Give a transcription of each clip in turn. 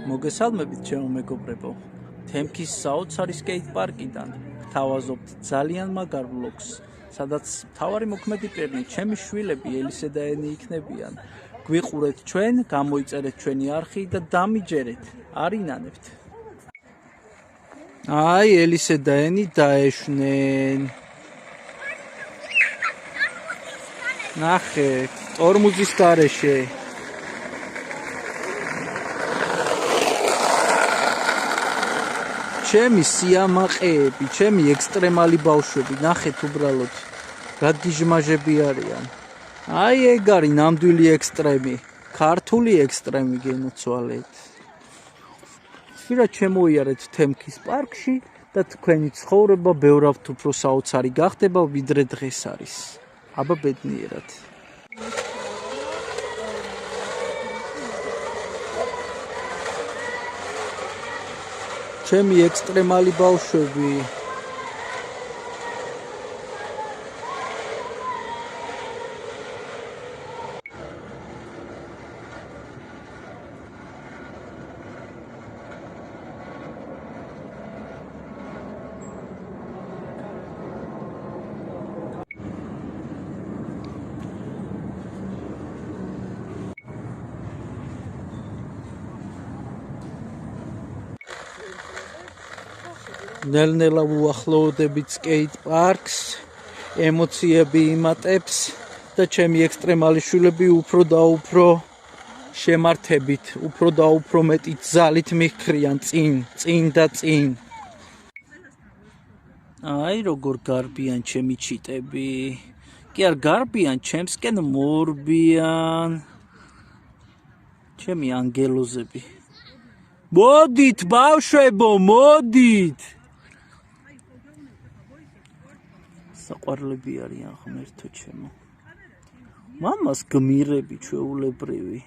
მოგესალმებით ჩემო მეგობრებო. თემქის საოცარი სკეით პარკიდან გთავაზობთ ძალიან მაგარ ვლოგს, სადაც მთავარი მოქმედი პირნი ჩემი შვილები ელისე და ენი იქნებიან. გვიყურეთ ჩვენ, გამოიწერეთ ჩვენი არხი და დამიჯერეთ, არინანებთ. აი, ელისე და ენი დაეშვნენ. ნახეთ, ტორმუზის გარეშე. ჩემი სიამაყეები, ჩემი ექსტრემალი ბავშვები, ნახეთ უბრალოდ, რადგიჟმაჟები არიან. აი ეგ არის ნამდვილი ექსტრემი, ქართული ექსტრემი გენოცვალეთ. ხშირად შემოიარეთ თემქის პარკში და თქვენი ცხოვრება ბევრად უფრო საოცარი გახდება, ვიდრე დღეს არის. აბა ბედნიერად. ჩემი ექსტრემალი ბავშვები. ნელ-ნელა უახლოვდებით სკეით პარკს, ემოციები იმატებს და ჩემი ექსტრემალი შვილები უფრო და უფრო შემართებით, უფრო და უფრო მეტი ძალით მიჰქრიან წინ და წინ. აი როგორ გარბიან ჩემი ჩიტები. კი არ გარბიან, ჩემსკენ მორბიან. ჩემი ანგელოზები. მოდით ბავშვებო, მოდით! საყვარლები არიან ღმერთო ჩემო. მამას გმირები ჩვეულებრივი.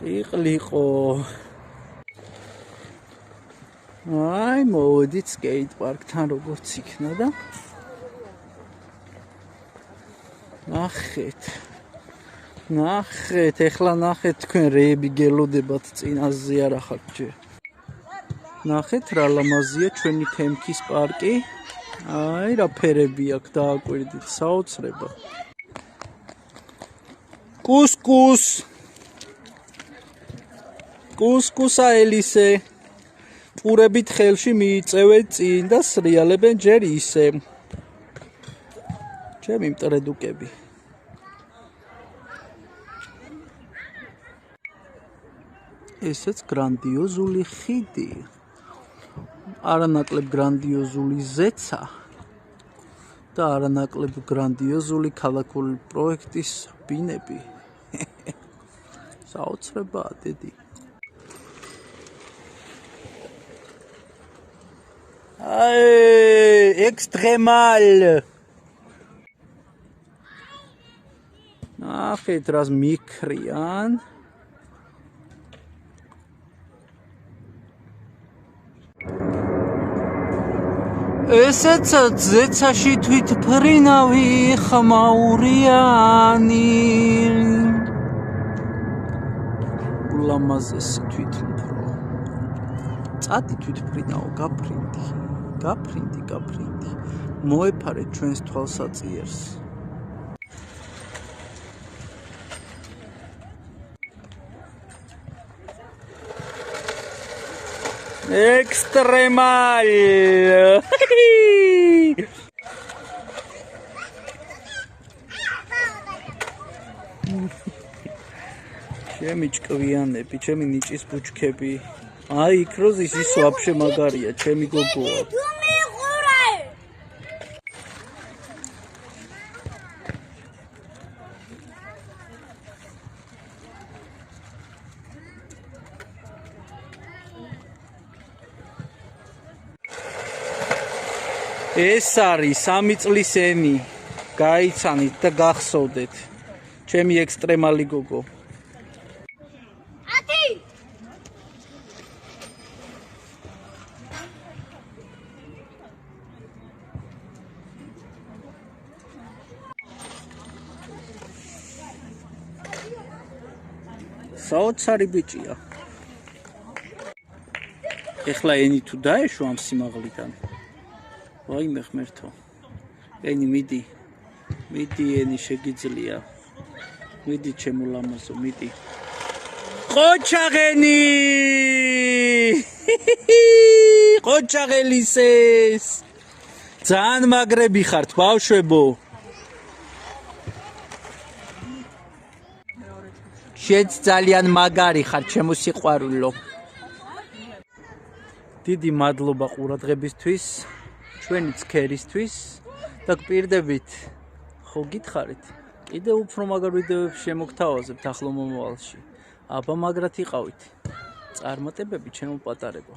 იყლიყო. აი მოდით სკეით პარკთან როგორც იქნა და ნახეთ, ეხლა ნახეთ თქვენ რეები გელოდებათ წინაზე არ ახართ ჯერ. ნახეთ რა ლამაზია ჩვენი თემქის პარკი. აი რა ფერები აქვს დააკვირდით, საოცრება. კუსკუსა ელისე. პურებით ხელში მიიწევენ წინ და სრიალებენ ჯერ ისე. ჩემი მტრედუკები. ესეც გრანდიოზული ხიდი. არანაკლებ გრანდიოზული ზეცა და არანაკლებ გრანდიოზული ქალაქური პროექტის ბინები. საოცრებაა დედი. აი, ექსტრემალ. ნახეთ რას მიქრიან. ესეც ზეცაში თვითმფრინავი ხმაურიანი. ულამაზესი თვითმფრო. წადი თვითმფრინაო, გაფრინდი. მოეფარე ჩვენს თვალსაწიერს. ექსტრემალ. ჩემი ჭკვიანები, ჩემი ნიჭის ბუჩქები. აი იქ როზის ის ვაფშე მაგარია, ჩემი გოგოა. ეს არის 3 წლის ენი. გაიცანით და გახსოვდეთ. ჩემი ექსტრემალი გოგო. საოცარი ბიჭია. ეხლა ენი თუ დაეშვა ამ სიმაღლიდან. ვაიმე ღმერთო. ენი მიდი. მიდი ენი შეგიძლია. მიდი ჩემო ლამაზო, მიდი. ყოჩაღენი! ყოჩაღელისეს! ძალიან მაგრები ხართ, ბავშვებო. შენც ძალიან მაგარი ხარ, ჩემო სიყვარულო. დიდი მადლობა ყურადღებისთვის, ჩვენი ცქერისთვის და გპირდებით. ხო გითხარით? კიდევ უფრო მაგარ ვიდეოებს შემოგთავაზებთ ახლო მომავალში. აბა მაგრად იყავით. წარმატებები ჩემო პატარებო.